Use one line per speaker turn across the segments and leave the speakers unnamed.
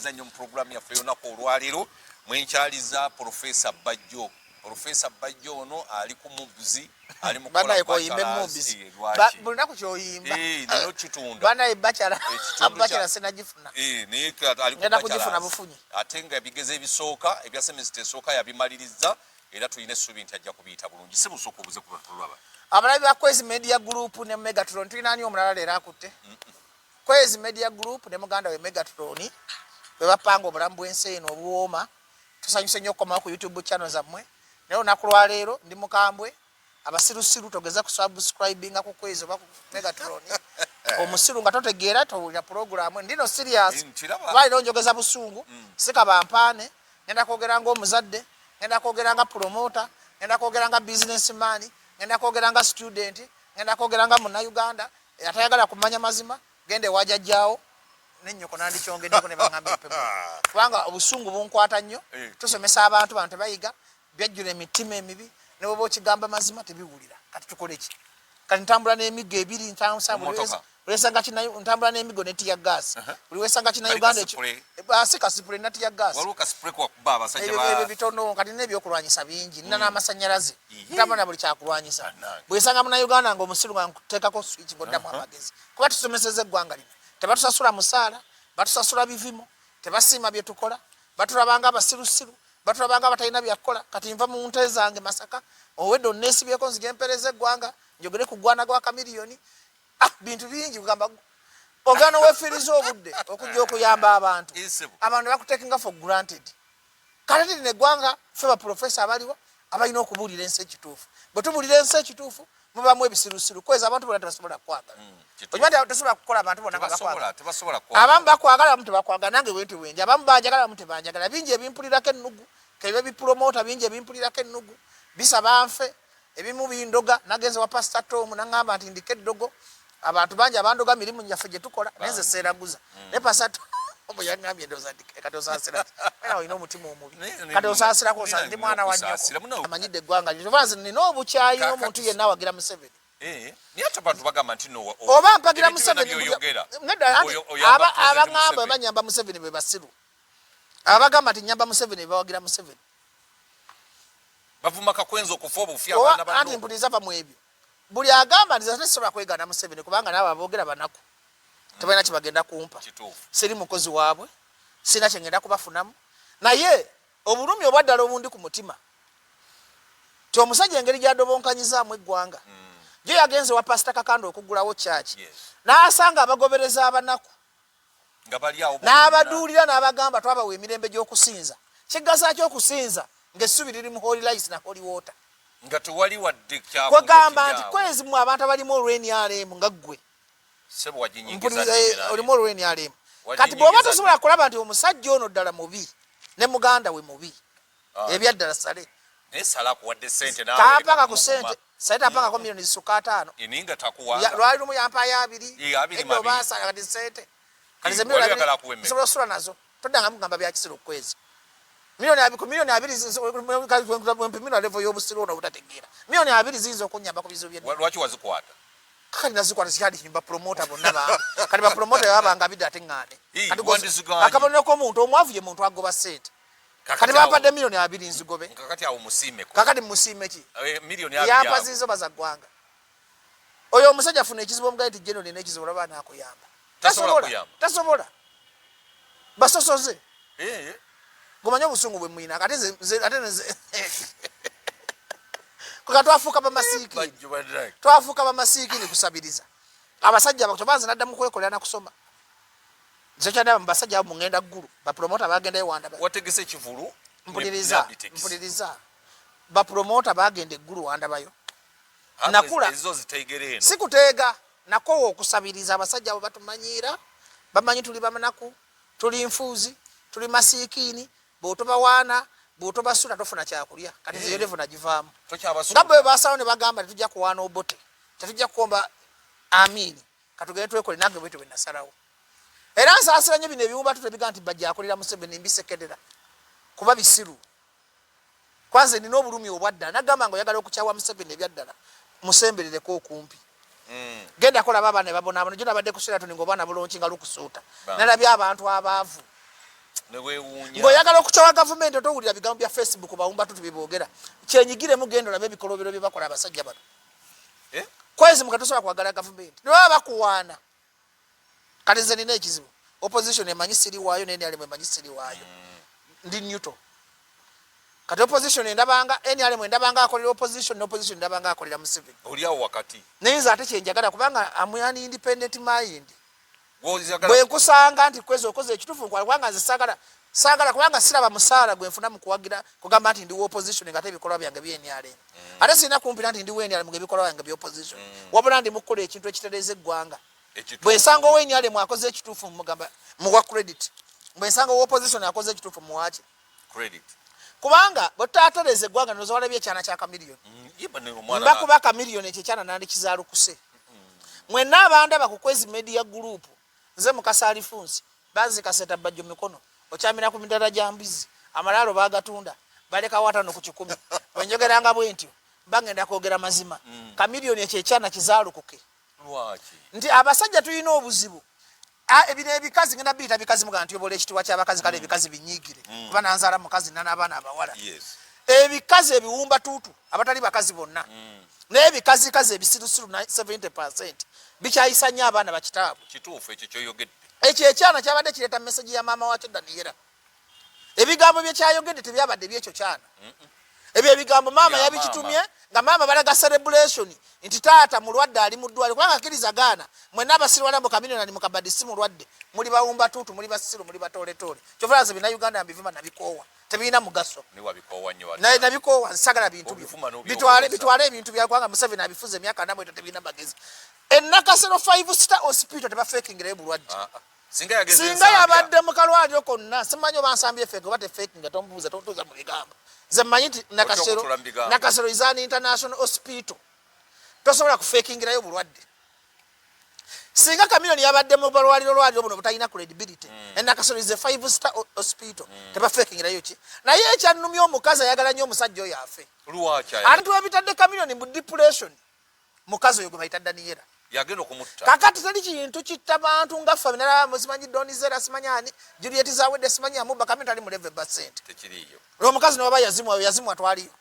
mwebaza nnyo mu programu yaffe y'olunaku olwaleero mwenkyaliza Professor Bajjo. Professor Bajjo ono ali ku mubuzi ali mu
banaye ko yimbe mubuzi bulina ku kyoyimba
nino kitunda
banaye bachala abachala sinagifuna
ne ali ku
bachala bufunyi
ate nga bigeze ebisooka ebya semester esooka yabimaliriza era tuyine essuubi nti ajja kubiyita bulungi si busooka obuze ku batulaba
abalabi ba Kwezi Media Group ne Megatron tulina ani omulala leero akutte Kwezi Media Group ne muganda we Megatron bwe bapanga obulamu bw'ensi eno obuwooma tusanyuse nnyo okukomawo ku YouTube channel zammwe naye olunaku lwa leero ndi mukambwe abasirusiru togeza ku subscribinga ku Kwezi oba ku Megatron omusiru nga totegeera towulira programu ndino serious lwaliro njogeza busungu sika bampaane ngenda kwogera ng'omuzadde ngenda kwogera nga promoter ngenda kwogera nga businessman ngenda kwogera nga student ngenda kwogera nga Munnayuganda atayagala kumanya mazima gende wajajjaawo n'ennyoko nandikyongeddeko ne baŋŋamba empemu kubanga obusungu bunkwata nnyo tusomesa abantu tebayiga byajjula emitima emibi ne bwoba okigamba mazima tebiwulira kati tukole ki kati ntambula n'emiggo ebiri ntambula ntambula n'emiggo ne tiya gas buli wesanga Kinnayuganda si kasipule na tiya gas ebyo bitono kati n'ebyokulwanyisa bingi nina n'amasannyalaze ntambula na buli kyakulwanyisa bwesanga Munnayuganda ng'omusiru nga nkuteekako switch ng'oddamu amagezi kuba tusomeseza eggwanga lino tebatusasula musaala batusasula bivimo tebasiima bye tukola batulabanga abasirusiru batulabanga batalina byakukola kati nva mu nte zange Masaka owedde onneesibyeko nzige empeereza eggwanga njogere ku ggwana gwa kamiliyoni bintu bingi kugamba ogano weefiriza obudde okujja okuyamba abantu abantu bakuteekinga for granted kati lino eggwanga ffe baprofesa abaliwo abalina okubuulira ensi ekituufu bwe tubuulira ensi ekituufu mubamu ebisirusiru kweza abantu bonna tebasobola kwagala okimanyi tebasobola kukola abantu bonna nga bakwagala abamu bakwagala abamu tebakwagala nange bwentu bwenji abamu banjagala abamu tebanjagala bingi ebimpulirako ennugu kaibe bipromota bingi ebimpulirako ennugu bisaba nfe ebimu bindoga nagenze wa Pastor Tom nangamba nti ndike eddogo abantu bangi abandoga mirimu nyaffe gye tukola naye nze seeraguza ne Pastor Tom obo yangambye ndoza ndike kati osaasira era olina omutima omubi kati osaasirako osa ndi mwana wa nnyoko amanyidde eggwanga lyo vanze nina obukyayi n'omuntu yenna awagira Museveni
niye abantu bagamba nti no
oba mpagira Museveni abangamba banyamba Museveni be basiru abagamba nti nyamba Museveni be bawagira Museveni
bavuma kakwenzo okufa obufi abaana bano
anti mpuliza pa mwebyo buli agamba nti zatesobola kwegana Museveni kubanga nabo aboogera banaku tebalina kye bagenda kumpa siri mukozi waabwe sina kye ngenda kubafunamu naye obulumi obwaddala obundi ku mutima ti omusajja engeri gy'adobonkanyizaamu eggwanga gye yagenze wa Pastor Kakando okuggulawo kyaki n'asanga abagobereza abanaku n'abaduulira n'abagamba twabawa emirembe gy'okusinza kiggasa ky'okusinza ng'essubi liri mu Holy Rice na Holy Water
nga tewali wadde
kwegamba nti Kwezi mu abantu abalimu olw'NRM nga ggwe olimu olw'NRM kati bw'oba tosobola kulaba nti omusajja ono ddala mubi ne muganda we mubi ebyaddala sale tapanga ku sente sale tapangako miliyoni zisuka 5 lwali lumu yampayo 2 edda obaasala kati sente kati ze miliyoni nsobola osula nazo toddanga mugamba byakisiro Kwezi miliyoni 2 mpimira level y'obusiru ono obutategeera miliyoni 2 ziyinza okunnyamba ku bizibu byedda
lwaki wazikwata
kati nazikwata sikyali nyumba promoter bonna ba kati ba promoter babanga bidde ate ngane akabonero k'omuntu omwavu ye muntu agoba sente kati bapadde miliyoni 2 nzigobe
kakati awo musiime
kakati musiime ki
miliyoni 2
yampa zizo bazaggwanga oyo omusajja afuna ekizibu omugaye ti general n'ekizibu olaba naakuyamba tasobola basosoze gumanye obusungu bwe mwina kati ate twafuuka bamasiikini kusabiriza abasajja abatobanze naddamu kwekolera nakusoma nze kyandaba mubasajja abo mungenda ggulu bapromota bagenda ewanda
wategese ekivulu
mpuliriza bapromota bagenda eggulu wandabayo nakula sikuteega nakowa okusabiriza abasajja abo batumanyiira bamanyi tuli bamanaku tuli nfuuzi tuli masiikini bw'otobawaana bw'otobasula tofuna kyakulya kati zeyolevu nagivaamu nga bwe basawo ne bagamba tetujja kuwaana obote tetujja kukomba amiini katugende twekole nange bwetyo bwe nasalawo era nsaasira nnyo bino ebiwumba tutebiga nti bajja akolera Museveni mbisekerera kuba bisiru kwanze nina obulumi obwaddala nagamba nga oyagala okukyawa Museveni ebyaddala musemberereko okumpi genda kola baba ne babona abano gyo nabadde kuseera tuni ng'obaana bulonki nga lukusuuta nalabye abantu abaavu ng'oyagala okucawa gavumenti otowulira bigambo bya Facebook bawumba tutu bibogera kyenyigire mugendo labe bikolobero bye bakola abasajja bano kwezi mukatosobola kwagala gavumenti niba bakuwaana kati nze nina ekizibu opposition emanyi siri waayo NRM emanyi siri waayo ndi neutral kati opposition NRM endabanga akolera opposition n'opposition endabanga akolera Museveni
oliawo wakati
nayinza ate kyenjagala kubanga amuyani independent mind bwe nkusanga nti kwezi okoze ekituufu kubanga nze saagala kubanga siraba musaala gwe nfuna mu kuwagira kugamba nti ndiwo opposition ngate ebikolwa byange by'NRM ate sirina kumpira nti ndiwo NRM ng'ebikolwa byange by'opposition wabula ndi mukukola ekintu ekitereeza eggwanga bwe nsanga owa NRM akoze ekituufu mugamba muwa credit bwe nsanga owa opposition akoze ekituufu muwaki
credit
kubanga bwe tutatereeza eggwanga nozo walabye ekyana kya kamiliyoni mbakuba kamiliyoni ekyo ekyana nandikizaalukuse mwenna abandaba ku Kwezi Media Group nze Mukasa Alifunsi banzikaseta Bajjo mikono okyamira ku midala gya mbizi amalaalo bagatunda baleka watano ku 10 wenjogeranga bwentyo bangenda kwogera mazima kamiliyoni ekyo ekyana kizaalukuke nti abasajja tulina obuzibu ebino ebikazi ngenda biyita bikazi muga nti obola ekitiibwa ky'abakazi kale ebikazi binyigire kuba nanzaala mukazi n'abaana abawala ebikazi ebiwumba tuutu abatali bakazi bonna n'ebikazikazi ebisirusiru 70% bikyayisa nnyo abaana bakitaabwe
kituufu ekyo kyoyogedde
ekyo ekyana kyabadde kireeta meseji ya maama wakyo Daniela ebigambo bye kyayogedde tebyabadde byekyo kyana ebyo ebigambo maama yabikitumye nga maama balaga celebration nti taata mulwadde ali mu ddwaliro kubanga akkiriza gaana mwenna abasirwala mu kamiliyoni ali mu kabadde si mulwadde muli bawumba tuutu muli basiru muli batooletoole kyovulaze bina Uganda mbivuma nabikoowa tebirina mugaso nabikoowa nsagala bintu bitwale ebintu byakubanga Museveni abifuza emyaka 4 tebirina bagezi Nakasero 5-star hospital tebafekingirayo bulwadde singa yabadde mu kalwaliro konna simanyi oba nsambye feke oba tefekinga tomubuuza totuuza mu bigambo nze mmanyi nti Nakasero is an international hospital tosobola kufekingirayo bulwadde singa kamiliyoni yabadde mu lwaliro buno butalina credibility Nakasero is a 5-star hospital tebafekingirayo ki naye ekyannumya omukazi ayagala nnyo omusajja oyo afe ate webitadde kamiliyoni mu depression mukazi oyo gwe bayita Daniela
yagenda okumutta
kakati teri kintu kitta bantu nga ffe nalaba simanyi Donizera simanyi ani Juliet Zawedde simanyi amubba kamiliyoni tali mu 11%
tekiriyo
omukazi n'oba yazimwa twaliyo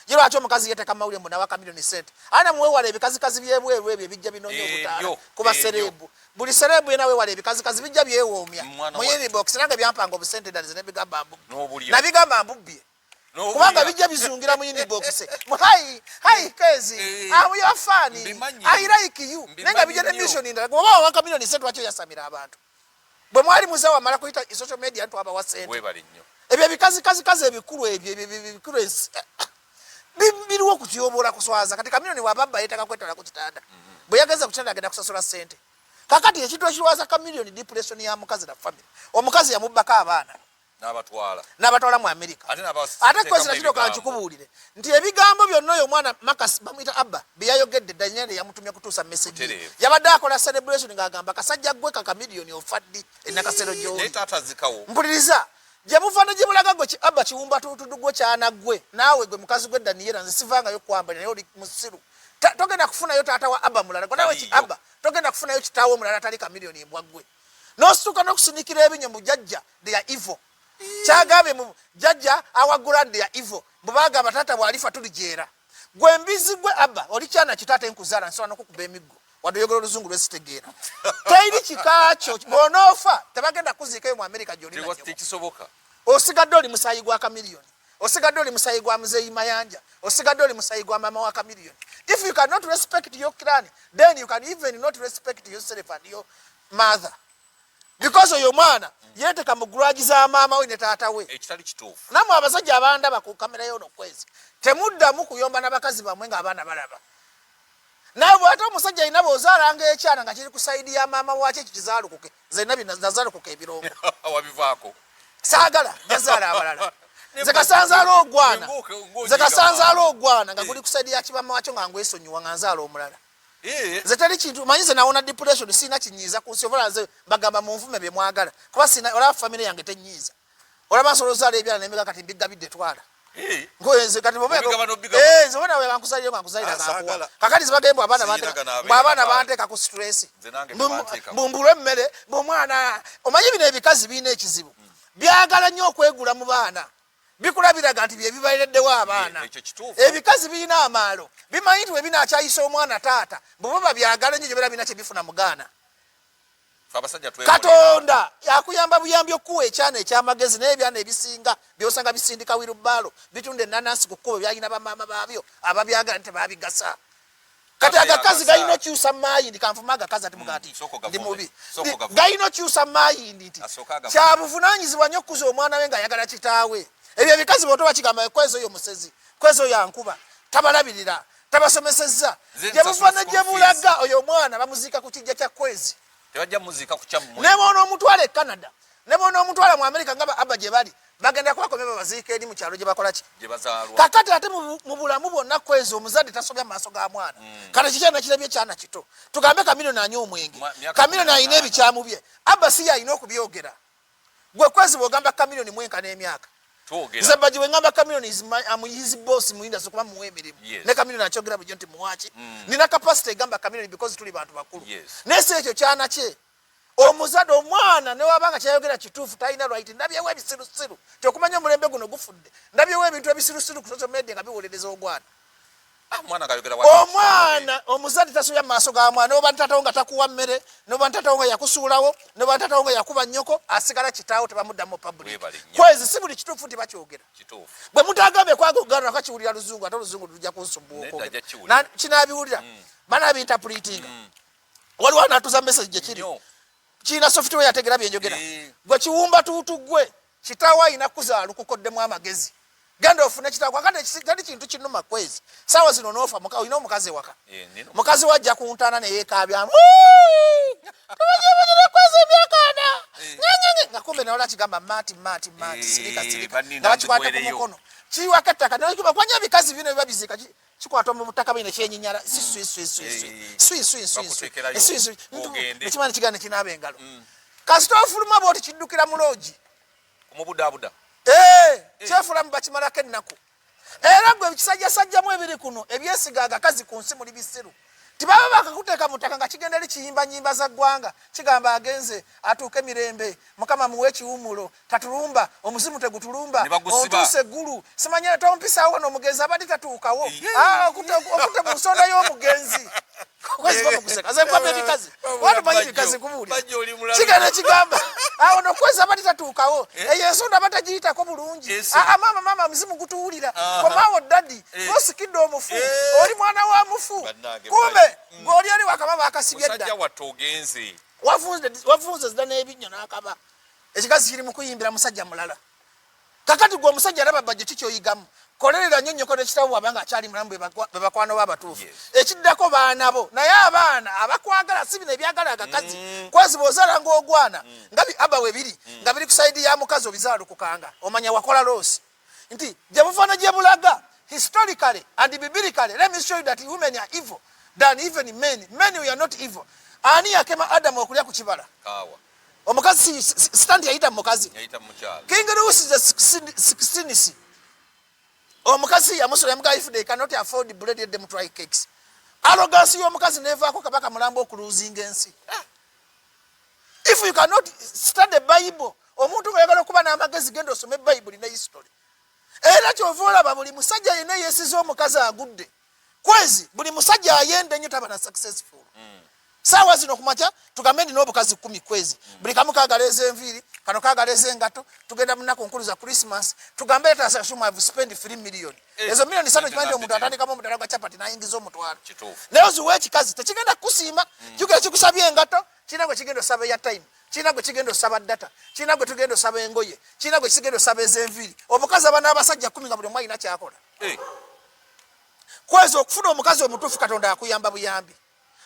ye lwaki omukazi yeeteka mawulire mbu nawa kamiliyoni sente ana muwewala ebikazikazi byebweru ebyo ebijja binoonya obutaala kuba serebu buli serebu yena wewala ebikazikazi bijja byewoomya muyini box nange byampanga obusente ddala nebigamba mbubbi nabigamba mbubbye kubanga bijja bizungira muyini box hai kezi amuyafani I like you nenga bijja ne mission ndala oba wa kamiliyoni sente lwaki yasamira abantu bwe mwali muze wamala kuyita social media ntu aba wa sente
webali nnyo
ebyo ebikazikazi ebikulu ebikulu biriwo kutyobola kuswaza kati kamiliyoni wababba yeetaka kwetala ku kitanda bwe yageza ku kitanda agenda kusasula sente kakati ekintu ekirwaza kamiliyoni depression ya mukazi na family omukazi yamubbako abaana n'abatwala mu America ate kwezi nakiro kankikubuulire nti ebigambo byonna oyo omwana Makasi bamuyita Abba bye yayogedde Daniel yamutumya kutuusa message yabadde akola celebration ng'agamba kasajja gwe ka kamiliyoni ofaddi Nakasero gy'oli mpuliriza gye mufaana gye mulaga gwe Abba kiwumba tutudu gwe kyana gwe naawe gwe mukazi gwe Daniela nze sivangayo kwambala naye oli musiru togenda kufunayo taata wa Abba mulala nawe Abba togenda kufunayo kitaawe omulala atali kamiliyoni embwa gwe n'osituka n'okusinikira ebinyo mu jjajja they are evil kyagambye mu jjajja awagula ndi ya evil bubaga batata bwalifa tulijeera gwe mbizi gwe Abba oli kyana kitaata enkuzaala nsobola n'okukuba emiggo wadde oyogera oluzungu lwesitegeera teri kikakyo bw'onoofa tebagenda kuziikayo mu America gy'olina osigadde oli musayi gwa kamiliyoni osigadde oli musayi gwa muzeeyi Mayanja osigadde oli musayi gwa maama wa kamiliyoni if you cannot respect your clan then you can even not respect yourself and your mother because oyo mwana yeeteka mu grudge za maama we ne taata we
ekitali kituufu
namwe abasajja abandaba ku kamera yono kwezi temuddamu kuyomba n'abakazi bamwe ng'abaana balaba naye bw'ate omusajja alina bw'ozaalanga ekyana nga kiri ku sayidi ya maama waakyo ekyo kizaalukuke nze nazaalukuka ebirongo
wabivaako
saagala jazaala abalala nze kasanzaala ogwana nga guli ku sayidi ya kibama wakyo nga ngwesonyiwa nga nzaala omulala nze teri kintu manyize nawona depression siina kinyiiza ku nsi obola nze bagamba munvume bye mwagala kuba sina olaba famire yange tenyiiza olaba nsobola ozaala ebyala nemega kati mbigabidde twala nze kati nze bona we bankusalire bankusalira kankuwa kakati zibagembe abaana banteeka ku stress bumbulwa emmere bw'omwana omanyi bino ebikazi birina ekizibu byagala nnyo okwegula mu baana bikulabiraga nti bye bibayireddewo abaana ebikazi birina amaalo bimanyi nti we binakyayisa omwana taata bwe babyagala nnyo gyebeera bina kye bifuna mugaana katonda yakuyamba buyambi okuwa ekyana ekyamagezi naye ebyana ebisinga byosanga bisindika wirubaalo bitunda enanansi ku kkubo byalina bamaama baabyo ababyagala nti babigasa kati agakazi galina okyusa mayindi kanfuma agakazi ati mugati ndi mubi galina okyusa mayindi nti kyabuvunanyizibwa nnyo okukuza omwana we ng'ayagala kitaawe ebyo ebikazi bwoto bakigamba kwezo oyo musezi kwezo yankuba tabalabirira tabasomesezza gye buva ne gye bulaga oyo omwana bamuziika ku kijja kya kwezi ne boona omutwala e Canada ne boona omutwala mu America nga abba gye bali bagenda kubakomya babaziika eri mu kyalo gye bakola ki kakati ate mu bulamu bwonna kwezi omuzadde tasobya mu maaso ga mwana kale kikyana kirabye ekyana kito tugambe Kamiliyoni anywa omwenge Kamiliyoni alina ebikyamu bye abba si yalina okubyogera gwe kwezi bw'ogamba Kamiliyoni mwenka n'emyaka nze bajje bwe ngamba Kamiliyoni his boss mu industry kuba muwe emirimu ne Kamiliyoni akyogera bujjo nti muwaki nina capacity egamba Kamiliyoni because tuli bantu bakulu nese ekyo kyana kye omuzadde omwana ne wabanga kyayogera kituufu talina right ndabyewo ebisirusiru kyokumanya omulembe guno gufudde ndabyewo ebintu ebisirusiru ku social media nga biwolereza ogwana omwana omuzadde tasobya mu maaso ga mwana noba ntatawo nga takuwa mmere noba ntatawo nga yakusuulawo noba ntatawo nga yakuba nnyoko asigala kitaawo tebamuddamu public kwezi si buli kituufu nti bakyogera bwe mutagambye kwaga ogana akakiwulira luzungu ate oluzungu lujja kunsumbuwa kinaabiwulira banabinterpretinga waliwo anatuza message gye kiri kiina software yategera byenjogera gwe kiwumba tuutu gwe kitaawo ayina kuzaala kukoddemu amagezi genda ofune kitaawo kakati tali kintu kinuma kwezi saawa zino noofa olina omukazi waka mukazi wajja kuntana ne yeekaabyamu tubanyebanyera kwezi ebyakaana nyanyange nga kumbe nawala kigamba maati sirika nga bakikwata ku mukono kiwaka ettaka kwanya ebikazi bino biba biziika kikwata mu butaka bino kyenyinyala ekimani kigane kinaaba engalo kasita ofuluma bwoti kiddukira mu loogi kyefulamu bakimalako ennaku era gwe ekisajjasajjamu ebiri kuno ebyesiga agakazi ku nsi muli bisiru tibaba bakakuteeka mu ttaka nga kigenda eri kiyimba nyimba za ggwanga kigamba agenze atuuke mirembe mukama muwe ekiwumulo tatulumba omuzimu tegutulumba ontuuse eggulu simanye tompisaawo n'omugenzi abadde tatuukawo okute mu nsonda y'omugenzi ebikazi watumanyi ebikazi kubuulira kigenda kigamba awo nokwezi abadde tatuukawo eyo ensonda batagiyitako bulungi maama omuzimu gutuwulira komaawo dadi osikidde omufu oli mwana wa mufu kumbe ng'oli eri wakaba bakasibye dda wafunze zida n'ebinnya n'akaba ekikazi kiri mu kuyimbira musajja mulala kakati gwe omusajja alaba bajje kikyoyigamu kolerera nnyo nnyoko n'ekitabo wabanga akyali mulamu be bakwano b'abatuufu ekiddako baanabo naye abaana abakwagala si bino ebyagala agakazi kwezi bw'ozaala ng'ogwana nga aba we biri nga biri ku sayidi ya mukazi obizaalukukanga omanya wakola loosi nti gye bufaana gye bulaga historically and biblically let me show you that women are evil than even men we are not evil ani yakema Adamu okulya ku kibala omukazi stand yayita mukazi King Louis is a 16 omukazi yamusula yamuga if they cannot afford bread let them try cakes arrogance y'omukazi nevaako kabaka mulambo okuluzinga ensi if you cannot study the Bible omuntu oyagala okuba n'amagezi genda osome Bible ne history era kyova olaba buli musajja yenna yeesiza omukazi agudde kwezi buli musajja ayende nnyo taba na successful saawa zino kumakya tugambe ndina obukazi 10 kwezi buli kamu kaagaleeza enviiri kano kaagaleeza engato tugenda mu nnaku nkulu za Christmas tugambe leta asasuma have spend 3 million ezo milioni 3 kimandi omuntu atandikamu omudala gwa chapati nayingiza omutwalo naye oziwa ekikazi tekigenda kukusiima kigenda kikusabya engato kirina gwe kigenda osaba ya time kirina gwe kigenda osaba data kirina gwe tugenda osaba engoye kirina gwe kigenda osaba ez'enviiri obukazi abana abasajja 10 nga buli omu alina kyakola kwezi okufuna omukazi omutuufu Katonda akuyamba buyambi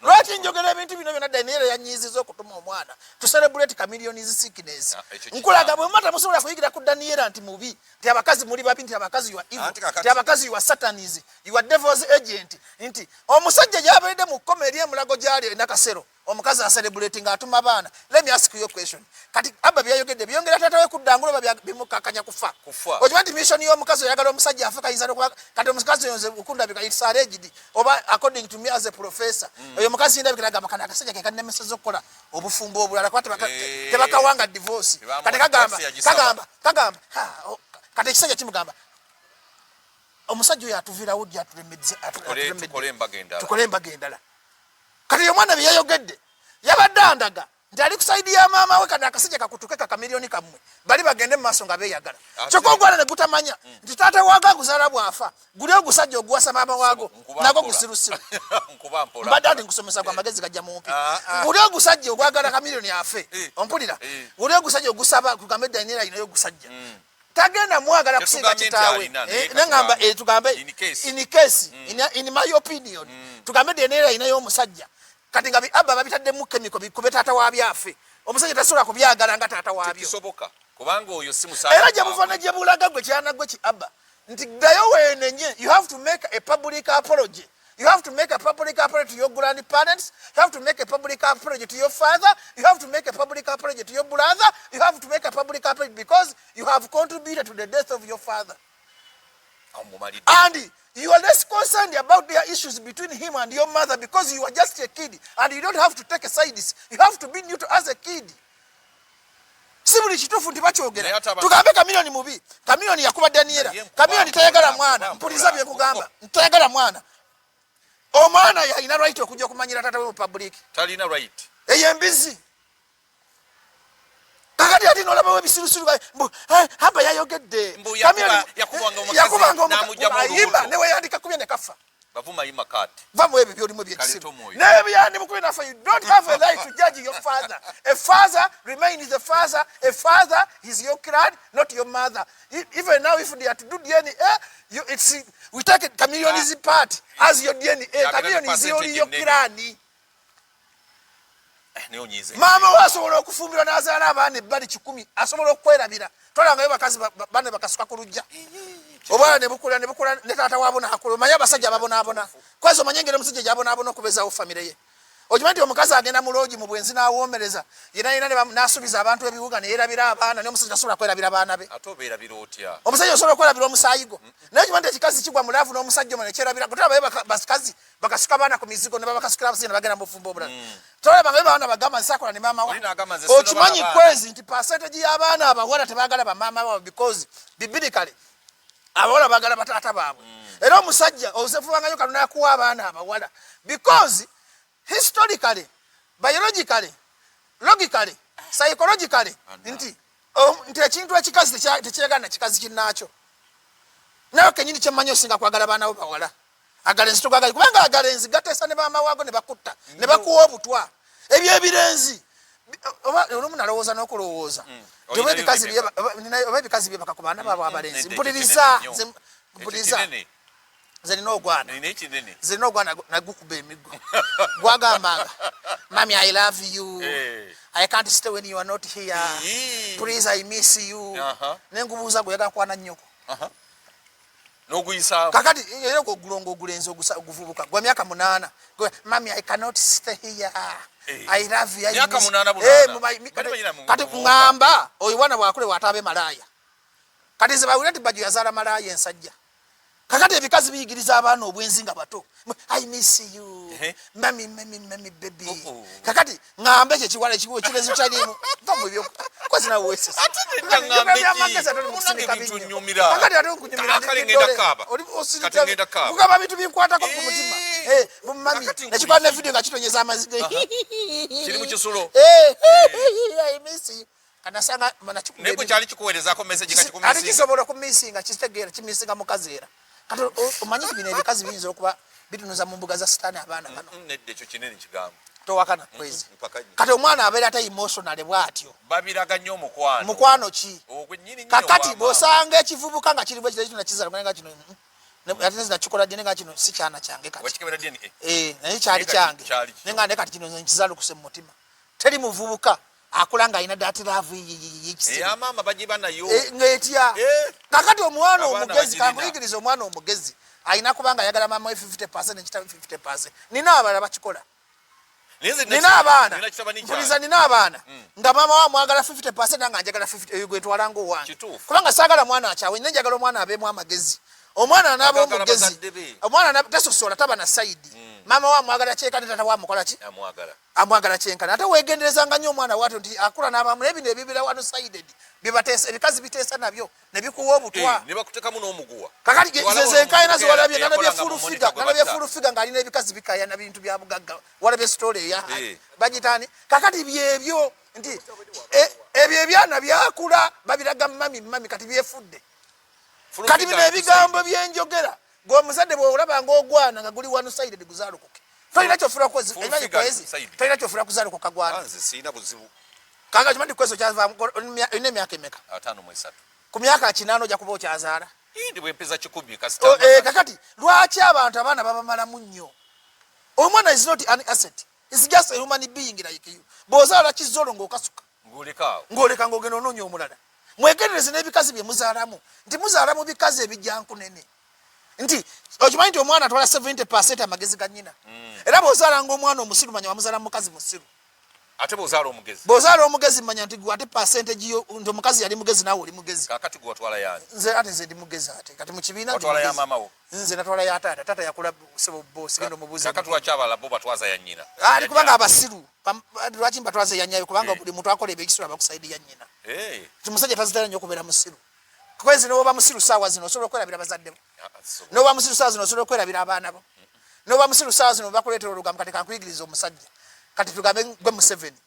lwaki njogera ebintu bino byonna Daniel yanyiiziza okutuma omwana to celebrate Chameleon's sickness nkulaga bwe mata musobola kuyigira ku Daniel nti mubi nti abakazi muli babi nti abakazi wa evil nti abakazi wa satanism you are devil's agent nti omusajja yabaide mu komedi emulago gyali nakasero omukazi celebrating atuma abaana. Let me ask you a question. Kati abba byayogedde byongera tatawe kuddangula bimukakanya kufa. Okimanyi nti mission y'omukazi oyagala omusajja afe kayinza n'okuba kati omukazi oyinza okundabika it's alleged oba according to me as a professor oyo omukazi ndabika agamba kana akasajja ke kannemeseza okukola obufumbo obulala kwate tebakawanga divorce kati kagamba kati ekisajja kimugamba omusajja oyo atuvira wudi tukole embaga endala kati yo mwana byayogedde yabaddandaga nti ali kusaidi ya maama we kati akasajja kakutuke kakamiliyoni kamwe bali bagende mu maaso nga beeyagala kyokka ogwana ne gutamanya nti taata waago aguzaala bwafa guli ogusajja oguwasa maama waago nago gusirusiru mbadde ati nkusomesa gwa magezi gajja mumpi guli ogusajja ogwagala kamiliyoni afe ompulira guli ogusajja ogusaba kugambe Daniela inayo ogusajja tagenda mwagala kusinga kitaawe nengamba tugambe in case in my opinion tugambe Daniela inayo omusajja kati nga abba babitadde mu chemical bikube taata wabyafe omusajja tasobola kubyagala nga taata wabyo
kisoboka kubanga oyo si musajja
era gye buvana gye bulaga gwe kyana gwe ki abba nti ddayo wenenye you have to make a public apology. You have to make a public apology to your grandparents. You have to make a public apology to your father. You have to make a public apology to your brother. You have to make a public apology because you have contributed to the death of your father. And you are less concerned about their issues between him and your mother because you are just a kid and you don't have to take a sides. You have to be neutral as a kid. Sibuli kitufu ntibakyogera tugambe kamiliyoni mubi kamiliyoni yakuba Daniela kamiliyoni tayagala mwana mpuliza bye kugamba ntayagala mwana omwana yalina right okujja okumanyira taata we mu public
talina right
eyembizi kakati ati nolaba webisirusiru hamba yayogedde yakubanga omukazi newe yandika kubye ne kafa
bavuma yima kati
vamu ebyo byolimu byekisiru nebyandi mukube nafa you don't have a right to judge your father. A father remains a father. A father is your clan, not your mother. Even now if they are to do DNA we take it chameleon is part as your DNA chameleon is your clan. Mama wasobola okufumbira n'azaala abaana ebbali 10 asobola okwerabira tolangayo bakazi bane bakasuka ku lujja obwana ne bukula ne taata waabo n'akula omanya abasajja ababonaabona kwezi omanye engeri omusajja gy'abonaabona okubeezaawo famire ye okimanyi nti omukazi agenda mu loogi mu bwenzi n'awoomereza yena n'asuubiza abantu ebiwuga ne yeerabira abaana naye omusajja tasobola kwerabira abaana be
ate obeerabira otya
omusajja osobola okwerabira omusaayi go naye okimanyi nti ekikazi kigwa mu laavu n'omusajja omo ne kyerabira tolabayo bakazi bakasuka abaana ku mizigo ne babakasukira abasajja ne bagenda mu bufumbo obulala tolaba nga baana bagamba nsaakola ne maama wa okimanyi kwezi nti percentage y'abaana abawala tebaagala bamaama baabwe because bibirikale abawala baagala bataata baabwe era omusajja ozefubangayo kaluna yakuwa abaana abawala because historically, biologically, logically, psychologically, nti ekintu ekikazi tekyegana kikazi kinnaakyo nawe kenyini kyemmanyi osinga kwagala baana bo bawala agalenzi togagala kubanga agalenzi gateesa ne baama waago ne bakutta ne bakuwa obutwa ebyo ebirenzi oba olumu nalowooza n'okulowooza oba ebikazi bye bakaku baana baabwe abalenzi mpuliriza zerina ogwana nagukuba emiggo gwagambanga mami I love you I can't stay when you are not here please I miss you nengubuuza gwe yagala kwana nnyoko
n'oguyisa
kakati era ogulongo ogulenzi oguvubuka gwa myaka 8 mami I cannot stay here I love you
myaka 8
kati ngamba oyo wana bwakule wataabe malaya kati ze bawulira nti bajjo yazaala malaya ensajja kakati ebikazi biyigiriza abaana obwenzi nga bato I miss you mami baby kakati ngambe kye kiwala ekibuwe kirezo kyalimu vamu ebyo kwazi nawe wese
kakati ngenda kaba
kugaba bintu binkwatako ku mutima mami nekikwa ne video nga kitonyeza amaziga
kiri mu kisulo
I miss you kanasanga manachukule
nebo kyali kikuweerezako message kati
kumisi ali kisobola kumisinga kitegeera kimisinga mukazeera kati omanyi bino ebikazi biyinza okuba bitunuza mu mbuga za sitaani abaana bano
nedde ekyo kinene kigambo
towakana kwezi kati omwana abeera ate emotional bwatyo
babiraga nnyo
mukwano ki kakati bw'osanga ekivubuka nga kiri bwe kiri na kizala nga kino ate zinakikola dde nga kino si kyana kyange kati naye kyali kyange naye nga nde kati kino nkizalukuse mu mutima teri muvubuka akulanga ina dati love
mama bajiba nayo
ngetya kakati omwana omugezi kanguyigiriza omwana omugezi aina kubanga yagala mama 50% nkita 50% nina abala bakikola nina abaana mpuliza nina abaana nga mama wa mwagala 50% nga njagala 50 gwe twalanga owange kubanga saagala mwana akyawe nne njagala omwana abeemu amagezi omwana anaaba omugezi omwana tasosola taba na saidi mama wa mwagala kyekane tata wa mukola ki amwagala kyenkana ate weegenderezanga nnyo omwana wato nti akula n'abamu ebino ebibira wano sided bibateesa ebikazi biteesa nabyo ne bikuwa obutwa
ne bakutekamu n'omuguwa
kakati zenkayina ziwalabye nalabye fulu figa ng'alina ebikazi bikayana bintu bya bugagga walabye sitole eya bagitani kakati byebyo nti ebyo ebyana byakula babiraga mami kati byefudde kati bino ebigambo byenjogera ng'omuzadde bw'olaba ng'ogwana nga guli wano sided guzaalukuke tolina kyofuna kwezi tolina kyofuna kuzaalukuka gwana kanga chimandi kwezo kyava ine emyaka emeka
5
ku myaka 8 ojja kuba okyazaala
ndi bwempeza 10 kasita
kakati lwaki abantu abaana babamala munnyo omwana is not an asset is just a human being like you bozaala kizolo ng'okasuka ng'oleka ng'ogenda onoonya omulala mwegendereze n'ebikazi bye muzaalamu nti muzaalamu bikazi ebijja nkunene nti okimanyi nti omwana atwala 70% amagezi ga nnyina era bw'ozaalanga omwana omusiru manya wamuzaala mukazi musiru
ate bw'ozaala
omugezi manya nti gwe ate percentage yo nti omukazi yali mugezi naawe oli mugezi
kakati gwe watwala yani
nze ndi mugezi ate kati mu kibiina
watwala ya mama wo
nze natwala ya taata yakula sebo boss genda omubuuza
kakati lwaki abala bo batwaza ya nnyina
ali kubanga abasiru lwaki mbatwaza ya nnyayo kubanga buli muntu akola ebyekisu abakusaidi ya nnyina musajja tazitala nnyo okubeera musiru kwezi n'oba musiru saawa zino osobola okwerabira bazadde bo n'oba musiru saawa zino osobola okwerabira abaana bo n'oba musiru saawa zino bakuleetera olugambo kati kankuyigiriza omusajja kati tugambe gwe Museveni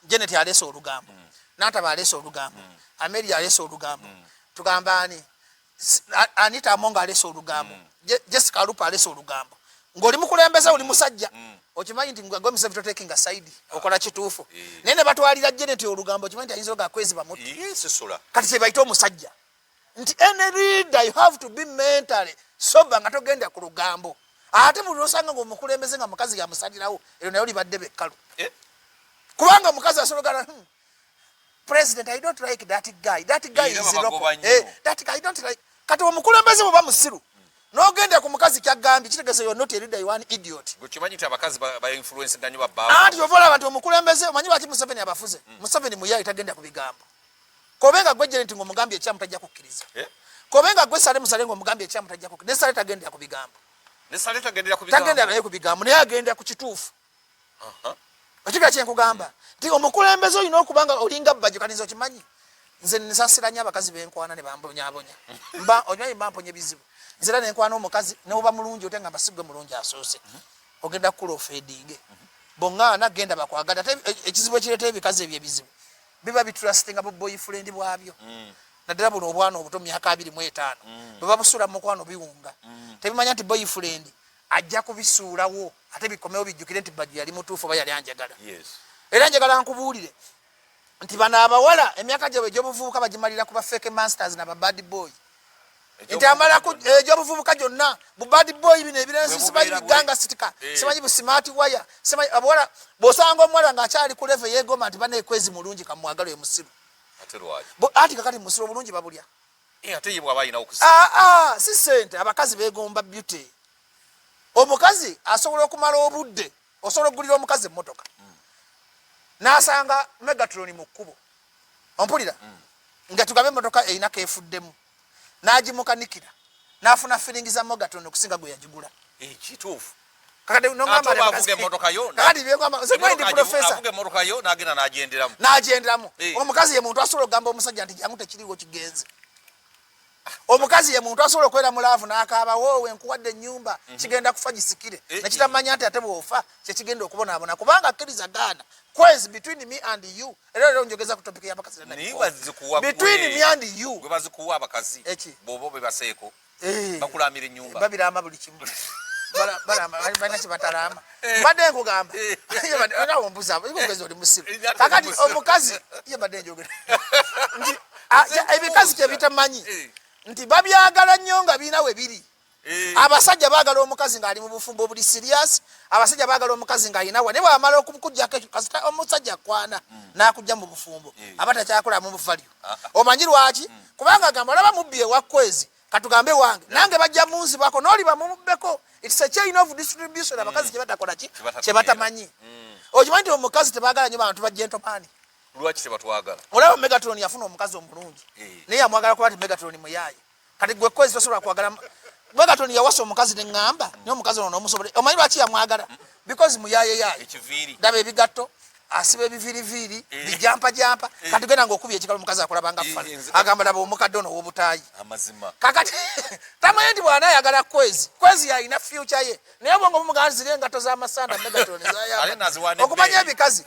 Janet aleese olugambo Nataba aleese olugambo Amelia aleese olugambo tugamba ani Anita Amonga aleese olugambo Jessica Lupa aleese olugambo ng'oli mukulembeza oli musajja okimanyi nti gwe Museveni totekinga side okola kituufu nene batwalira Janet olugambo okimanyi nti ayinza ogakwezi bamutu kati kyebayita omusajja nti any leader you have to be mentally sober nga togenda ku lugambo ate buli osanga ng'omukulembeze nga mukazi yamusalirawo eryo nayo libadde bekkalu kubanga mukazi asologana president I don't like that guy is local that guy I don't like kati omukulembeze bwe bamusiru n'ogenda ku mukazi kyagambye kitegeeza you're not a leader you are an idiot
gokimanyi nti abakazi ba influence ndanyi babba
ati ovola abantu omukulembeze omanyi lwaki Museveni abafuze Museveni muyayi tagenda ku bigambo kobenga gwe Janet ng'omugambye ekyamu tajja kukkiriza kobenga gwe Sale Musale ng'omugambye ekyamu tajja kukkiriza ne Sale tagenda ku bigambo tagenda naye ku bigambo naye agenda ku kituufu okiga kyenkugamba nti omukulembeze olina okubanga olinga bajukaniza okimanyi nze nsasiranya abakazi benkwana ne bambonyabonya okimanyi bamponya bizibu nzira nenkwana omukazi newoba mulungi ote nga mbasigwe mulungi asoose ogenda kukula ofeedinge boŋŋaana genda bakwagala ekizibu ekireeta ebikazi ebyo ebizibu biba bitrustinga bu boyfriend bwabyo naddala buno obwana obuto myaka 25 bwe babusula mu mukwano biwunga tebimanya nti boyfriend ajja kubisuulawo ate bikomewo bijjukire nti bajju yali mutuufu oba yali anjagala era njagala nkubuulire nti bano abawala emyaka gyabwe egy'obuvubuka bagimalira ku bafeke masters n'aba bad boy nti amala egy'obuvubuka gyonna bu bad boy bino ebirensi simanyi biganga sitika simanyi bu smart wire simanyi abawala bw'osanga omuwala ng'akyali ku level yeegoma nti baneekwezi mulungi kamwagalo ye musiru ati kakati musiru obulungi babulya
ate ye bw'aba alina okusa
si sente abakazi beegomba beauty omukazi asobola okumala obudde osobola okugulira omukazi emmotoka n'asanga Megatron mu kkubo ompulira nga tugabe emmotoka erina keefuddemu n'agimukanikira n'afuna feeling za Megatron okusinga gwe yagigula
kituufu
kakati
avuga emmotoka yo
n'agenderamu omukazi ye muntu asobola okugamba omusajja nti jangu tekiriwo kigenze omukazi ye muntu asobola okwera mu laavu n'akaaba woowe nkuwadde ennyumba kigenda kufa gisikire nekitamanya nti ate bw'ofa kyekigenda okubonaabona kubanga akkiriza gaana kwezi between me and you era njogeza ku topic y'abakazi between me and you
gwe bazikuwa abakazi bw'oba bwe baseeko bakulamira ennyumba
babirama buli kimu balina kyebatalaama mbadde nkugamba ombuza ogezi oli musiru kakati omukazi ye mbadde njogera ebikazi kyebitamanyi nti babyagala nnyo nga birina we biri abasajja baagala omukazi ng'ali mu bufumbo obuli serious abasajja baagala omukazi ng'alinawa naye bwamala okukujjako ekyo kasita omusajja akwana n'akujja mu bufumbo aba takyakola mu buvalyo omanyi lwaki kubanga agamba olaba mubbi ewa kwezi katugambe wange nange bajja munzi bako noli bamubeko it's a chain of distribution abakazi kyebatakola ki kyebatamanyi okimanyi nti omukazi tebagala nnyo bantu bagentleman
lwaki tebatwagala
olaba Megatron yafuna omukazi omulungi naye yamwagala kuba ti Megatron muyaye kati gwe kwezi tosobola kwagala Megatron yawasa omukazi neŋŋamba naye omukazi ono n'omusobole omanyi lwaki yamwagala because muyaye yaye ndaba ebigatto asiba ebiviriviri bijampa kati genda ng'okubya ekikalo omukazi akulabanga fana agamba laba omukadde ono ow'obutaayi
amazima
kakati tamanyi nti bwana ayagala kwezi yalina future ye naye obwongo bumugamba ziri engatto z'amasanda Megatron zayamba okumanya ebikazi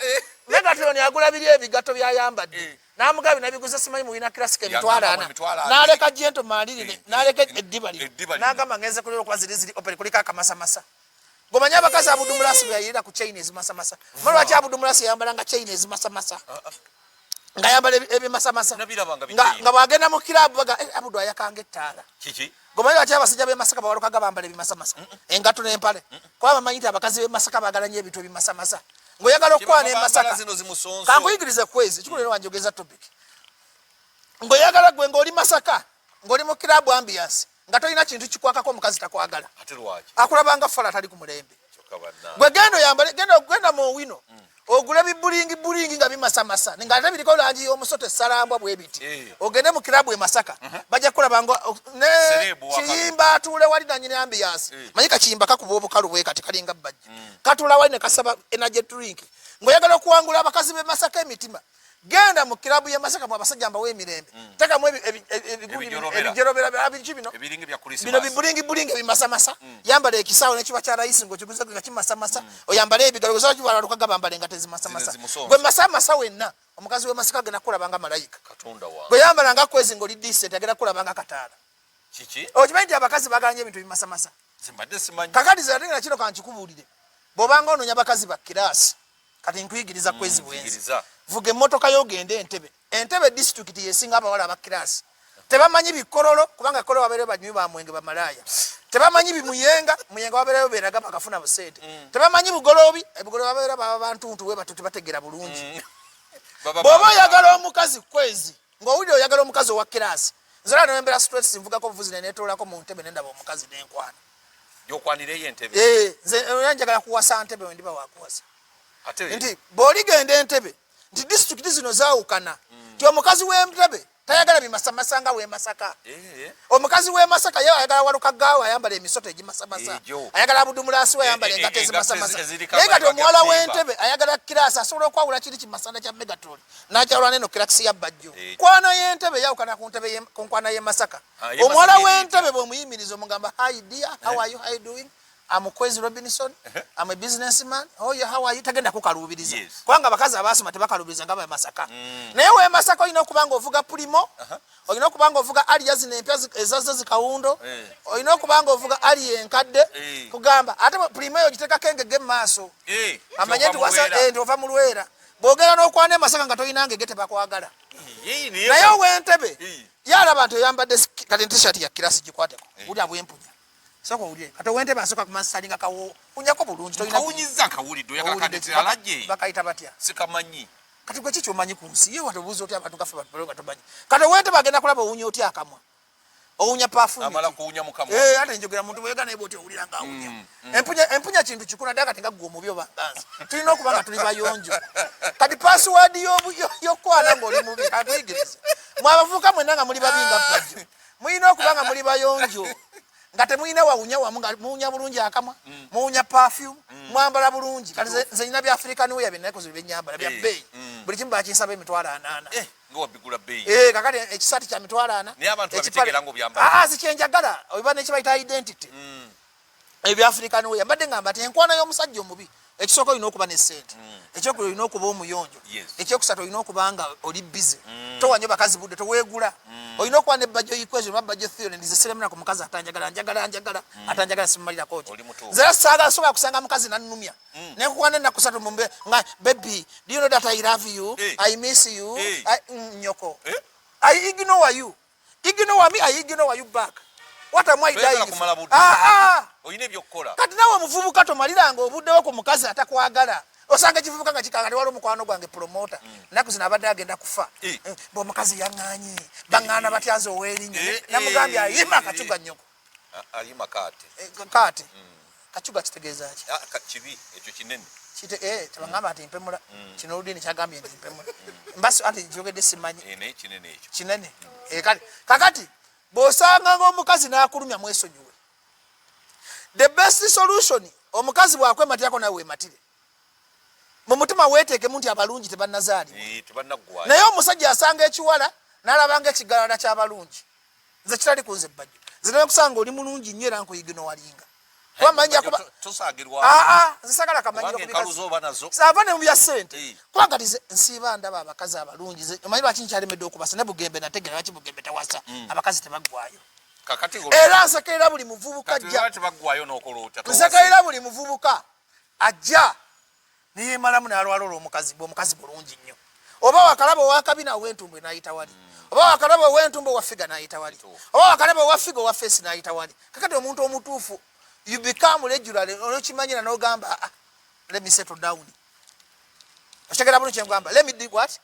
Megatron agula biri ebigatto byayambadde n'amugaba nabiguza simanyi mulina kirasika emitwalo 4 n'aleka jento maliri n'aleka eddiba n'agamba ngenze kulira okuba ziri open kuliko akamasamasa gomanya abakazi abudumulasi byayira ku chain ezimasamasa mala lwaki abudumulasi yambalanga chain ezimasamasa nga yambala ebimasamasa nga bwagenda mu kirabu baga abudu ayakanga ettaala gomanya lwaki abasajja b'emasaka bawalukaga bambala ebimasamasa engatto n'empale kuba bamanyi nti abakazi b'emasaka baagala nnyo ebintu ebimasamasa ngoyagala okukwana emasaka kankuyigirize kwezi kikulero wanjogeza topic ngoyagala gwe ng'oli masaka ng'oli mu kirabu ambiance nga tolina kintu kikwakako omukazi takwagala akulabanga fala atali ku mulembe gwe genda mu wino ogule bibulingi nga bimasamasa nga ate biriko langi y'omusoto essalambwa bwe biti ogende mu kirabu e Masaka bajja kulabanga ne kiyimba atuule wali nanyini ambiance manyi kakiyimba kakuba obukalu bwe kati kalinga bajja katula wali ne kasaba energy drink ngoyagala okuwangula abakazi b'e Masaka emitima genda mu kirabu ya Masaka mu abasajja mbawe emirembe taka mu ebijorobera bino bino bibulingi bimasamasa yambala ekisawo n'ekiba kya rais ngo kiguza nga kimasamasa oyambala ebigalo zo kiwala lukaga bambala engate zimasamasa gwe masamasa wenna omukazi we Masaka gena kulabanga malayika
katonda wa
gwe yambala nga kwezi ngo lidise tagera kulabanga kataala
kiki
okimanyi abakazi baganye ebintu bimasamasa
simbadde simanyi
kakati zatenga kino kankikubulire bobanga ononya abakazi ba kirasi kati nkuyigiriza kwezi bwenzi vuga emmotoka y'ogende Entebbe district yesinga abawala aba kirasi tebamanyi bikololo kubanga kololo babeere banywi ba mwenge ba malaya tebamanyi bimuyenga muyenga babeereyo beeraga bakafuna busente tebamanyi bugolobi ebugolobi babeera baba bantuntu we batuti bategera bulungi bw'oba oyagala omukazi kwezi ng'owulire oyagala omukazi owa kirasi nzera nembera stress nvugako buvuzi neneetoolako mu Ntebbe nendaba omukazi nenkwana
gy'okwanireyo Entebbe
nze njagala kuwasa Ntebbe wendiba wakuwasa nti bw'oligenda Entebbe nti district zino zaawukana nti omukazi w'Entebbe tayagala bimasamasa nga w'e Masaka omukazi w'e Masaka ye ayagala walukagaawo ayambala emisoto egimasamasa ayagala abudumulasi we ayambala engato ezimasamasa naye kati omuwala w'Entebbe ayagala kirasi asobola okwawula kiri kimasanda kya Megatron n'akyawula neno kirakisi ya Bajjo kwana y'Entebbe yawukana ku nkwana y'e Masaka omuwala w'Entebbe bw'omuyimiriza omugamba hi dear how are you doing I'm Kwezi Robinson. I'm a businessman. Oh yeah, how are you? Tagenda kukalubiriza. Kwanga bakazi abasoma tebakalubiriza ngaba Masaka. Naye we Masaka olina okubanga ovuga Primo. Olina okubanga ovuga alias n'empya ezazo zikawundo. Olina okubanga ovuga ali enkadde. Kugamba ate Primo yo giteka kengege maaso. Amanye nti wasa ndi ova mu Lwera. Bwogera n'okwana Masaka nga tolina ngege bakwagala. Naye we Ntebbe yalaba nti oyambadde kati t-shirt ya kirasi gikwateko. Uli abwempunya. Soko ulie kata wente basoka kumasalinga kawo kunyako bulungi toyina
kawunyiza kawulido yakakadete alaje
bakaita batya
sikamanyi
kati gwe kicho manyi kunsi ye watobuzo otya abantu kafa batolo katobanyi kata wente bagenda kulaba owunya otya akamwa owunya perfume
amala kuwunya mukamwa
ate njogera muntu bwega naye boti owulira nga owunya empunya kintu kikuna daga tinga gwo mubi obangazi tulina okubanga tuli bayonjo kati password yo kwana ngoli mubi katuyigiriza mwabavuka mwena nga muli babinga Bajjo muyina okubanga muli bayonjo nga temuyina wawunya wamunga muwunya bulungi akamwa muwunya perfume mwambala bulungi kati nze nyina bya African wear binakoze benyambala bya bay buli kimu bakinsaba emitwalo 8
ngo bigula bay
kakati ekisati kya mitwalo 4
ne abantu babitegera ngo byambala
sikyenjagala obiba nekibayita identity ebya African wear mbadde ngamba ati enkwana y'omusajja omubi ekisoko olina okuba ne ssente ekyokubiri olina okuba omuyonjo ekyokusatu olina okuba nga oli busy towanyo bakazi budde toweegula olina okuba ne Bajjo equation Bajjo theory ndiziseremera ku mukazi atanjagala simumalirako ki nze saagala sobola kusanga mukazi nannumya nekukwana ennaku 3 mumbe nga baby do you know that I love you I miss you nyoko I ignore you ignore me I ignore you back what am I dying
oyine byokkola
kati nawe omuvubuka tomaliranga obuddewo ku mukazi atakwagala osanga kivubuka nga kikangati wali omukwano gwange promoter naku zino abadde agenda kufa bw'omukazi yaŋŋaanye baŋŋaana batyaza ow'erinnya namugambye ayima Kacuga nnyoko
ayima
kaate Kacuga kitegeeza ki
kibi ekyo kinene
tebagamba nti mpemula kino oludini kyagambye nti mpemula mbasi anti njogedde simanyi
kinene ekyo
kinene kakati bw'osanga ng'omukazi n'akulumya mwesonyiwe the best solution omukazi bw'akwematirako nawe weematire mu mutima weeteekemu nti abalungi tebannazaalibwa naye omusajja asanga ekiwala n'alabanga ekigalanda ky'abalungi nze kitali kunze Bajjo nze naye kusanga oli mulungi nnyo era nkuyigino walinga nzisagala kamanyirosava ne mubya ssente kubanga nsiiba ndaba abakazi abalungi omanyi lwaki nkyalemedde okubasa ne Bugembe nategera lwaki Bugembe tewasa abakazi tebaggwayo era nsekerera buli muvubuka nsekerera buli muvubuka ajja niyemalamu n'alwala olw'omukazi bw'omukazi bulungi nnyo oba wakalaba owakabi nawe entumbo n'ayita wali oba wakalaba ow'entumbo owafiga n'ayita wali oba wakalaba owafiga owa feesi n'ayita wali kakati omuntu omutuufu you become regular olwekimanyira n'ogamba let me settle down okitegera bulungi kyengamba let me do what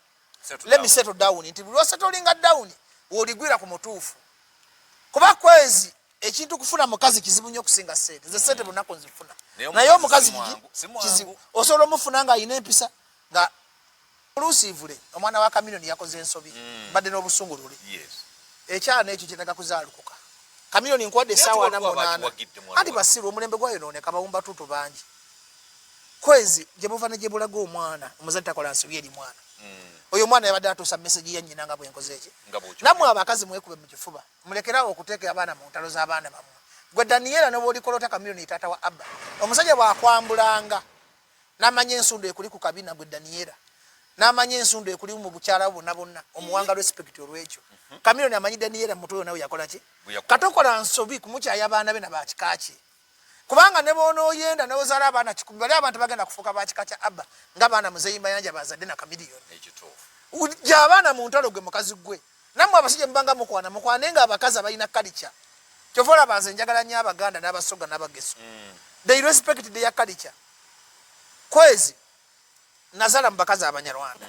let me settle down nti buli osettlinga down w'oligwira ku mutuufu kuba kwezi ekintu kufuna mukazi kizibu nnyo okusinga ssente nze ssente bunaku nzifuna naye omukazi kizibu osobola omufuna nga alina empisa nga olusiivule omwana wa Kamiliyoni yakoze ensobi badde n'obusungulule ekyana ekyo kyendaga kuzaalukuka Kamiliyoni nkuwadde essaawa 8 anti basiru omulembe gwayonooneka bawumba tutu bangi kwezi gye buva ne gye bulaga omwana omuzadde takola nsobi eri mwana oyo mwana yabadde atuusa meseji ya nnyina nga bwenkoze eki nammwe abakazi mwekube mu kifuba mulekerawo okuteeka abaana mu ntalo z'abaana bammwe gwe Daniela ne bw'olikolota Kamiliyoni taata wa Abba omusajja bw'akwambulanga n'amanya ensundu ekuli ku kabina gwe Daniela n'amanya ensundu ekuli mu bukyala bonna bonna omuwanga respect olw'ekyo Kamiliyoni amanyi Daniela muto oyo nawe yakola ki katokola nsobi kumukyaya abaana be nabakika ki kubanga ne bw'onooyenda n'ozaala abaana 10 bali abantu bagenda kufuuka bakika kya Abba ng'abaana Muzeeyi Mayanja bazadde na Kamiliyoni ujja abaana mu ntalo gwe mukazi gwe nammwe abasajja mubanga mukwanenga abakazi abalina culture kyova olaba nze njagala nnyo Abaganda n'Abasoga n'Abageso they respect their culture kwezi nazaala mu bakazi Abanyarwanda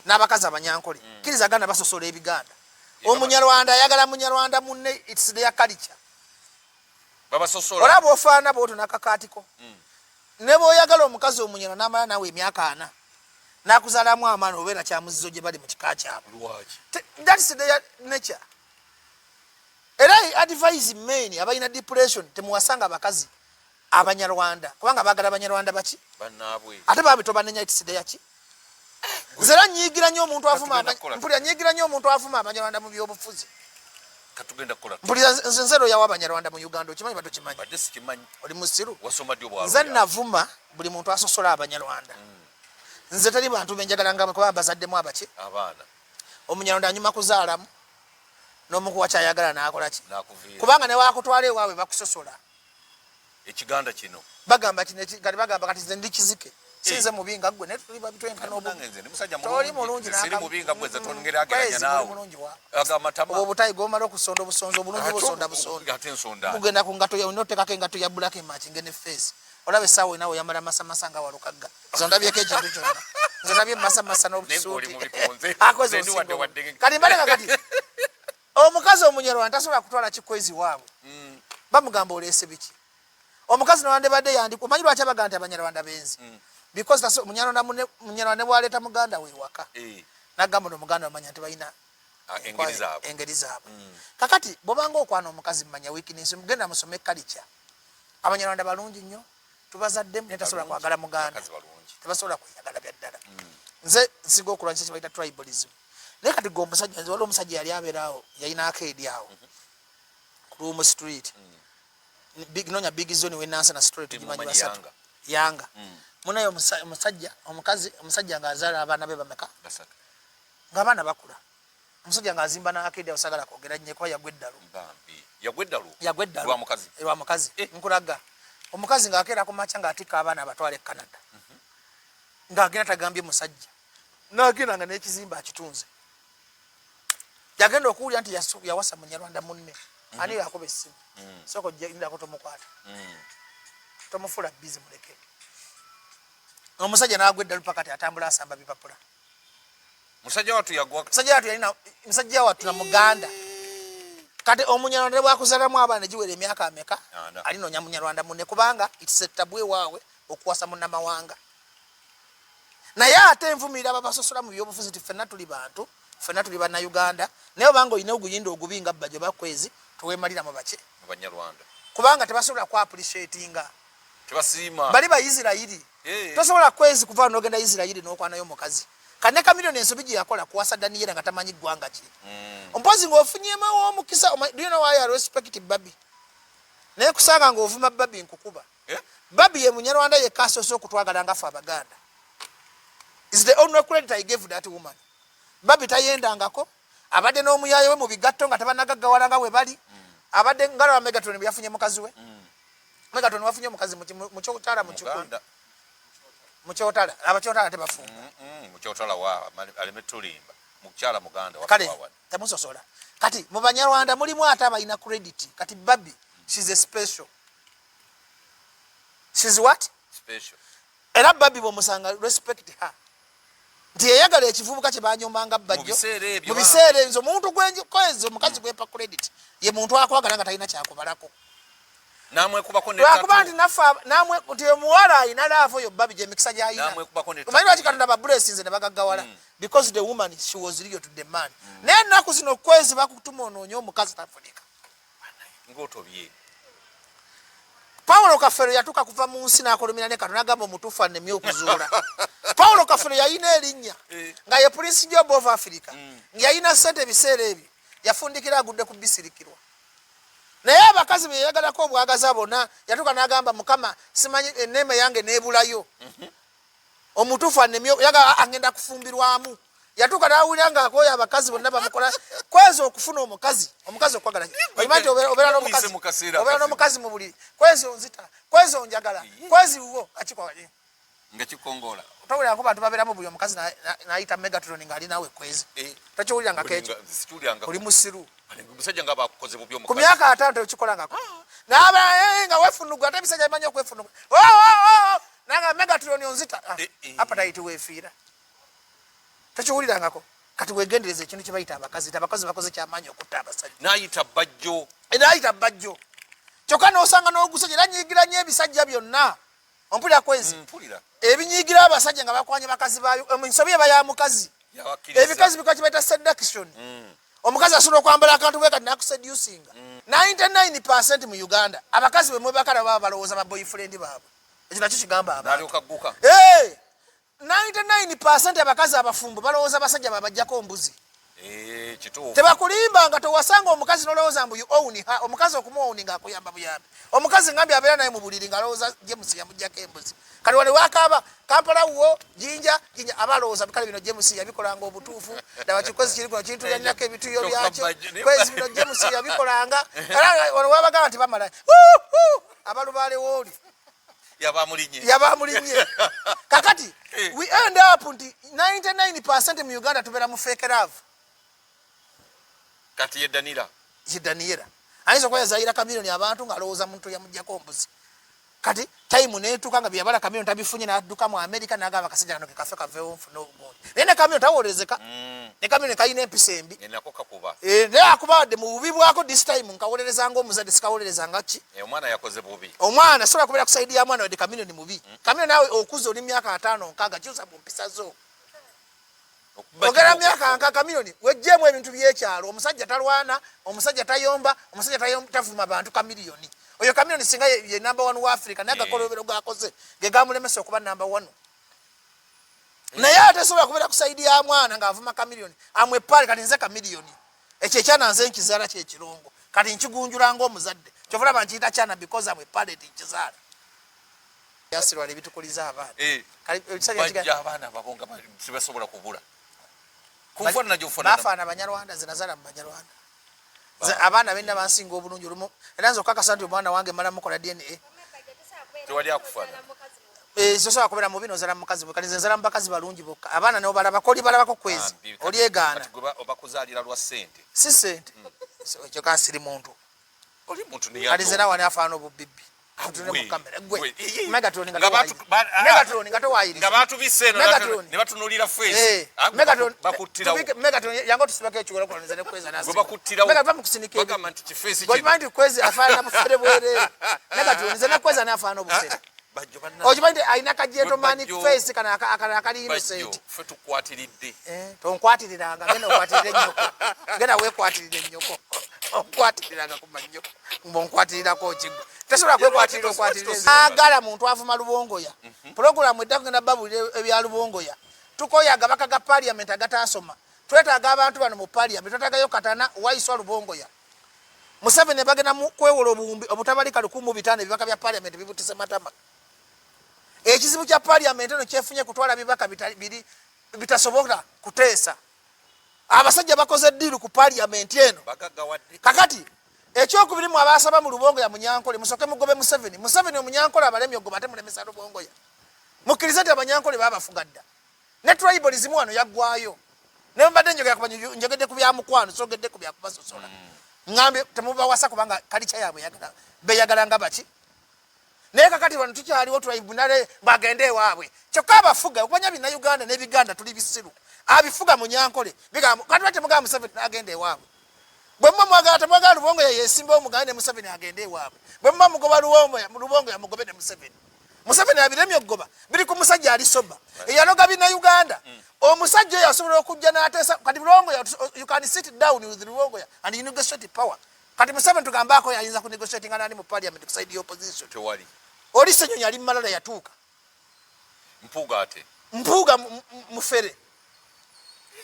n'abakazi Abanyankole kkiriza Ganda basosola Ebiganda Omunyarwanda ayagala Munyarwanda munne it's their culture olaba ofaana bw'otyo n'akakaatiko ne bw'oyagala omukazi Omunyarwanda n'amala nawe emyaka 4 n'akuzaalamu amaana obeera kyamuzizo gye bali mu kika kyabwe that's their nature era advise men abalina depression temuwasanga abakazi Abanyarwanda kubanga baagala Abanyarwanda baki ate babitobanenya it's their ki nzera nyigira nnyo omuntu afuma mpulira nyigira nnyo omuntu afuma Abanyarwanda mu byobufuzi
katugenda kukola
mpulira nzero yawa Abanyarwanda mu Uganda okimanyi bado kimanyi
badde sikimanyi
oli musiru
wasoma dio bwalo
nze navuma buli muntu asosola Abanyarwanda nze tali bantu benjagala nga kuba bazaddemu abaki
abaana
Omunyarwanda anyuma kuzaalamu n'omukuwa kyayagala n'akola ki kubanga ne wakutwala ewaabwe bakusosola
ekiganda kino
bagamba kati bagamba kati nze ndi kizike sinze mubinga gwe ne tuli babitwenka toli mulungi obutayi gomala okusonda obusonzo obulungi busonda busonda mugenda ku ngato yawe notekako engato ya black match ngene face olaba essaawa nawe yamala masamasa nga walukagga zondabyeko ekintu kyonna zonabye masamasa n'obusuuti akoze osingo kati mbaleka kati omukazi Omunyarwanda tasobola kutwala kikwezi waabwe bamugamba oleese biki omukazi newandibadde yandika omanyi lwaki abaga nti Abanyarwanda benzi because Munyarwanda bwaleeta muganda we waka nagamba nomuganda bamanya nti balina engeri zaabwe kakati bwobanga okwana omukazi mmanya weakness mugenda musome culture Abanyarwanda balungi nnyo tubazaddemu naye tasobola kwagala muganda tebasobola kweyagala bya ddala nze nsiga okulwanyisa kye bayita tribalism naye kati gwe omusajja nze waliwo omusajja yali abeerawo yalina akeedi awo ku Room Street nonya big zone wenansana street gimanyi basatu yanga munayo omusajja omusajja ng'azaala abaana be bameka ng'abaana bakula omusajja ng'azimba n'akeedi awasagala kwogera nnyo kuba yagweddalu lwa mukazi nkulaga omukazi ng'akeera ku makya ng'atikka abaana abatwala e Canada ng'agenda tagambye musajja n'agenda nga n'ekizimba akitunze yagenda okuwulira nti yawasa Munyarwanda munne ani yakuba essimu soko jjindako tomukwata tomufuula bizi muleke omusajja n'agwedda lupakati atambula asamba bipapula.
Musajja watu yagwa.
Musajja watu na muganda. Kati omunyarwanda bwakuzalamu abaana giwera emyaka ameka alinoonya munyarwanda munne kubanga it's a tabwe waawe okuwasa munnamawanga. Naye ate envumirira babasosola mu byobufuzi ti ffenna tuli bantu, ffenna tuli bannayuganda, naye obanga olina oguyinda ogubinga bajjo bakwezi tuwemalira mu baki
mu Banyarwanda
kubanga tebasobola ku appreciatinga
tebasiima
bali ba Isirairi tosobola kwezi kuva n'ogenda Isirairi n'okwanayo mukazi kane kamilioni ensobi gye yakola kuwasa Daniel nga tamanyi ggwanga ki ompozi ng'ofunyemu w'omukisa. Do you know why I respect Babi? Naye kusanga ng'ovuma Babi nkukuba. Babi ye munyarwanda ye kasoose okutwagala ngafe Abaganda. Is the only credit I gave that woman. Babi tayendangako abadde n'omuyaaye we mu bigatto nga tabanagaggawala nga we bali abadde ngalo wa Megatron byafunye mukazi we. Megatron wafunye mukazi mu kyotala mu Uganda. Mu kyotala abakyotala tebafunga.
Mu kyotala wa alimetulimba mu kyala muganda wa
kale temusosola. Kati mu Banyarwanda mulimu ate abalina credit. Kati Babi she's a special. She's what?
Special.
Era Babi bomusanga respect her. Nti yeyagala ekivubuka kye banyombanga bajjo mu biseera ebyo omuntu gwenkoezo omukazi gwepa credit ye muntu akwagala nga talina kyakubalako
namwe kubako ne
lwakuba nti nafa namwe nti omuwala ayina laavu oyo Babi gye mikisa gy'ayina omanyi lwaki Katonda ba blessings ne bagaggawala because the woman she was real to the man naye ennaku zino kwezi bakutuma onoonya omukazi tafunika
ng'otobye.
Paulo Kafero yatuka kuva mu nsi n'akolumira ne Katonda agamba omutuufu anemye okuzuula. Paulo Kafero yalina erinnya nga ye Prince Job of Africa ng'yalina ssente ebiseera ebyo yafundikira agudde ku bisirikirwa. Naye abakazi be yayagalako obwagaza bonna yatuka n'agamba Mukama simanyi enneema yange n'ebulayo. Omutuufu anemye yaga agenda kufumbirwamu. Yatuka n'awulira ng'akooya abakazi bonna bamukola kwezi okufuna omukazi okwagala omanyi obeera n'omukazi mu buliri kwezi onzita kwezi onjagala kwezi wo akikwaye
nga kikongoola
tawulira ko bantu babeeramu buli omukazi n'ayita Megatron ng'ali naawe kwezi tokiwuliranga kekyo oli musiru
musajja nga bakukoze bubi omukazi
ku myaka 5 tekikolangako n'aba nga weefunuga ate ebisajja bimanyi okwefunuga nanga Megatron onzita apatayiti weefiira tokiwulirangako kati wegendereza ekintu kye bayita abakazi bakoze kyamaanyi okutta abasajja n'ayita bajjo kyokka n'osanga n'ogusajja era nyiigira nnyo ebisajja byonna ompulira kwezi ebinyiigira abasajja nga bakwanye bakazi baayo ensobi eba ya mukazi ebikazi bikwa kibaita seduction omukazi asobola okwambala akantu bwe kati nakuseducinga 99% mu Uganda abakazi bemwe bakala baba balowooza ba boyfriend baabwe ekyo nakyo kigamba abantu 99% abakazi abafumbo balowooza basajja babajjako mbuzi.
Kituufu.
Tebakulimba nga towasanga omukazi nolowooza mbu ouni omukazi okumuowuni ng'akuyamba buyambi. Omukazi ngambye abeera naye mu buliri ng'alowooza James yamuggyako embuzi. Kati wali wakaaba Kampala wo jinja abalowooza bikale bino James yabikolanga obutuufu daba kikwezi kiri kuno kintu yallinako ebituyo byakyo kwezi bino James yabikolanga era wano wabagamba nti bamala abalubaale wooli yabamulinye kakati we end up nti 99% mu Uganda tubeera mu fake love
kati ye Daniela
ayinza okuba yazayira kamilioni abantu ng'alowooza muntu yamuggyako mbuzi kati time neetuuka nga byabala kamilioni tabifunye n'adduka mu America n'agamba akasajja kano ke kafe kaveewo nfune obugundi naye ne kamilioni tawoolezeka ne kamilioni kayina empisa embi naye akubawadde mu bubi bwako this time nkawolerezanga omuzadde sikawolerezanga ki
omwana yakoze bubi
omwana sobola kubeera kusaidi ya mwana wadde kamilioni mubi kamilioni nawe okuza oli myaka 5 nkaaga kyusa mu mpisa zo ogera myaka nkaaga kamilioni wejjeemu ebintu by'ekyalo omusajja talwana omusajja tayomba omusajja tavuma bantu kamilioni oyo kamilioni singa ye number 1 wa Africa naye agakolobero gakoze ge gamulemesa okuba number 1 naye ate sobola kubeera kusaidi ya mwana ng'avuma kamilioni amwe pale kati nze kamilioni ekyo ekyananze nkizaala kyekirongo kati nkigunjulanga omuzadde kyovulaba nkiyita kyana because amwe pale tinkizaala yasirwala ebitukuliza
abaana babonga sibasobola kubula
bafaana Banyarwanda zinazaala mu Banyarwanda abaana benna bansinga obulungi olumu era nze okakasa nti omwana wange mala mukola DNA
tewali akufaana
sosobola kubeera mubi nozala mukazi bwe kati nze nzala mu bakazi balungi bokka abaana nobalabako oli balabako kwezi olyegaana
obakuzaalira lwa ssente
si ssente ekyo kansiri muntu
oli muntu
kati nze nawe ani afaana obubibbi tutune mu kamera gwe Megatron nga towayiriza
nga batubise eno ne batunulira face
Megatron yango tusibako ekiwolo koloniza ne kweza nasi
bakuttirawo
Megatron kusinika
bagamba nti kifeesi
kino gomanti kwezi afaana bufere bwere Megatron nze ne kweza nafaana obusere okimanyi ayina kajeto mani face kana akali innocent
ffe tukwatiridde
tonkwatiranga genda okwatirire nnyoko genda weekwatirire nnyoko onkwatiranga ku mannyoko mbonkwatirako kigwe tesobola kwekwatirira okwatirira agala muntu avuma lubongoya pulogulamu edda kugenda babulira ebya lubongoya tukoyaga baka ga parliament agatasoma twetaaga abantu bano mu parliament twetagayo katana waiswa lubongoya Museveni bagenda kwewola obutabalika 105 ebibaka bya parliament bibutise matama ekizibu kya parliament eno kyefunye kutwala bibaka bitasobola kuteesa abasajja bakoze ddiiru ku parliament eno kakati ekyokubiri mu abasaba mu lubongoya munyankole musoke mugobe Museveni omunyankole abalemye ogoba ate mulemesa lubongoya mukkiriza nti abanyankole babafugadda ne tribalism wano yaggwayo ne mbadde njogedde ku byamukwano sogedde ku byakubasosola ngambe temubawasa kubanga kalicha yabwe beyagala nga baki naye kakati wano tukyaliwo tribunale bagende ewaabwe kyokka abafuga okubanya bina Uganda ne Biganda tuli bisiru abifuga munyankole kati temugamba Museveni agende ewaabwe bwe mma mwagala temwagala lubongoya yesimba omuganda ne Museveni agende ewaabwe bwe mma mugoba lubongoya mugobe ne Museveni abiremye okugoba biri ku musajja ali soba eyaloga bina Uganda omusajja oyo asobola okujja n'ateesa kati lubongoya you can sit down with lubongoya and you negotiate power kati Museveni tugambako yayinza ku negotiate nga nani mu parliament ku side opposition
tewali
oli Ssenyonyi ali Malala yatuuka mpuuga mufere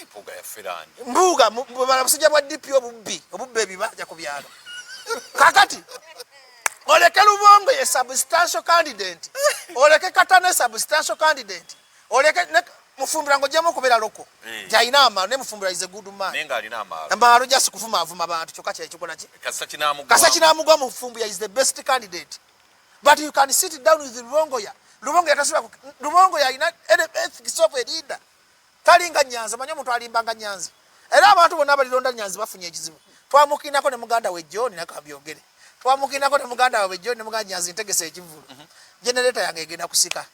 mpuuga ya ferani
mpuuga bala busajja bwa DP obubbe ebibaja ku byalo kakati oleke Lubongoya substantial candidate oleke Katana substantial candidate oleke mufumbira ngojjemu kubeera loko jaina amaalo ne mufumbira is a good man
nenga alina
amaalo just kuvuma avuma abantu kyokka kyekikola ki kasa kinamugwa mufumbira is the best candidate but you can sit down with Lubongoya tasobola Lubongoya ina ethics of a leader talinga Nyanzi manyo omuntu alimbanga Nyanzi era abantu bonna balilonda Nyanzi bafunye ekizibu twamukinako ne muganda we John nakabyogere twamukinako ne muganda we John ne muganda Nyanzi ntegese ekivulu generator yange egenda kusika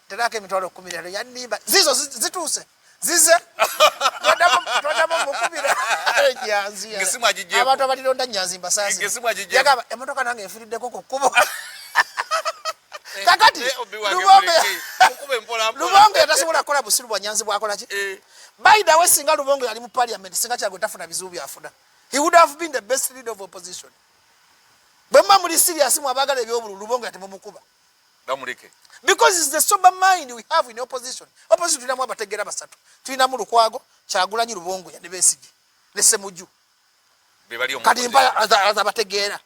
teraka emitwalo 10 yanimba zizo zituuse zize twadamu mukubira Nyanzi abantu abalilonda Nyanzi mbasasi yagamba emotoka nange efiriddeko ku kkubo kakati Lubongoya tasobola kukola busiru bwa Nyanzi bwakola ki by the way singa Lubongoya ali mu parliament singa kyagwe tafuna bizibu byafuna he would have been the best leader of opposition bwemma muli serious mu abagala ebyobulu Lubongoya temumukuba
bamuleke
because it's the sober mind we have in opposition tulinamu abategeera basatu tulinamu Lukwago Kyagulanyi Lubongoya ne Besigye ne Ssemujju kati mpa abategeera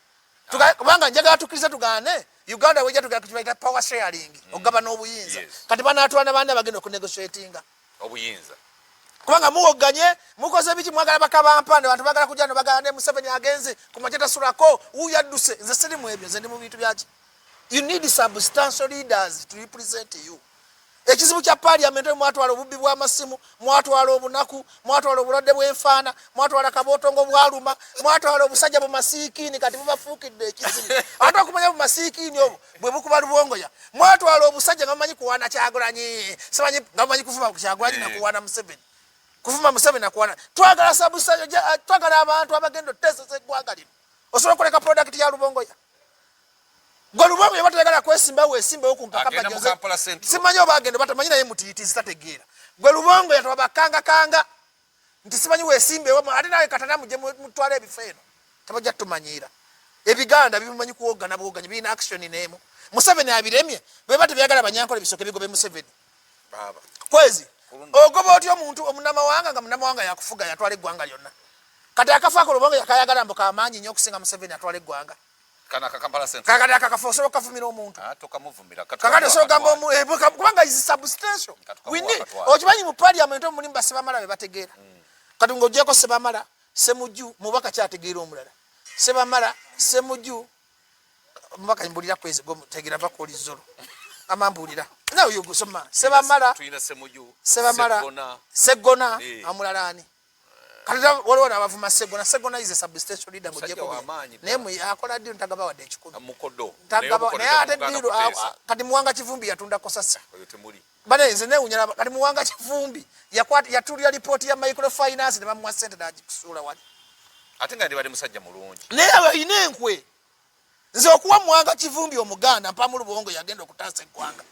kubanga njagala tukkiriza tugaane Uganda wejja tugakukibaita power sharing ogaba n'obuyinza kati banaatwana bandi bagenda okunegotiatinga
obuyinza
kubanga muwoganye mukoze biki mwagala bakabampande bantu bagala kujja no bagala ne Museveni agenze ku Macheta Sulako uyadduse nze siri mu ebyo nze ndi mu bintu byaki you need substantial leaders to represent you ekizibu kya parliament mwatwala obubbi bw'amasimu mwatwala obunaku mwatwala obulwadde bw'enfaana mwatwala kabootongo bwaluma mwatwala obusajja bu masiikini kati bubafuukidde ekizibu ate okumanya bu masiikini obwo bwe bukuba Lubongoya mwatwala obusajja nga mumanyi kuwaana Kyagulanyi simanyi nga mumanyi kuvuma ku Kyagulanyi na kuwaana Museveni kuvuma Museveni na kuwaana twagala sabusajja twagala abantu abagenda oteesesa eggwanga lino osobola okuleka product ya Lubongoya gwe Lubongoya batayagala kwesimbawo weesimbawo ku mpaka bajjaze simanyi oba agenda batamanyi naye mutiitizi tategeera gwe Lubongoya twabakangakanga nti simanyi weesimbewo ate nawe Katana mujje mutwala ebifo eno tabajja tumanyiira ebiganda bimanyi kuwogana bwoganya birina action n'emu Museveni abiremye bwe batebyagala banyankole bisoke bigobe Museveni kwezi ogoba otyo omuntu omunamawanga nga munamawanga yakufuga yatwala eggwanga lyonna kati akafaako Lubongoya yakayagala mbu kamaanyi nnyo okusinga Museveni atwala eggwanga
kana Kampala Central
kakati akakafo osobola okukafumira omuntu
tokamuvumira
kakati osobola okugamba kubanga is substantial okimanyi mu parliament omulimu Sebamala be bategeera kati ng'ogyeko Sebamala Ssemujju mubaka kyategeera omulala Sebamala Ssemujju mubaka mbulira kwezi gomutegeera mpaka oli zolo amambulira nawe yogusoma Sebamala
tuyina Ssemujju
Sebamala Seggona amulala ani Kata waliwo n'abavuma Segona is a substation leader ngo jeko. Naye akola ddiiro ntagaba wadde ekikumi.
Mukodo.
Naye ate ddiiro kati Muwanga Kivumbi yatunda kosasa. Bane nze newunya kati Muwanga Kivumbi yatulira lipooti ya microfinance ne bamuwa ssente n'agikusuula wali.
Ate nga ndibadde musajja mulungi.
Naye alina enkwe. Nze okuwa Muwanga Kivumbi Omuganda mpamu Lubongo yagenda okutaasa eggwanga.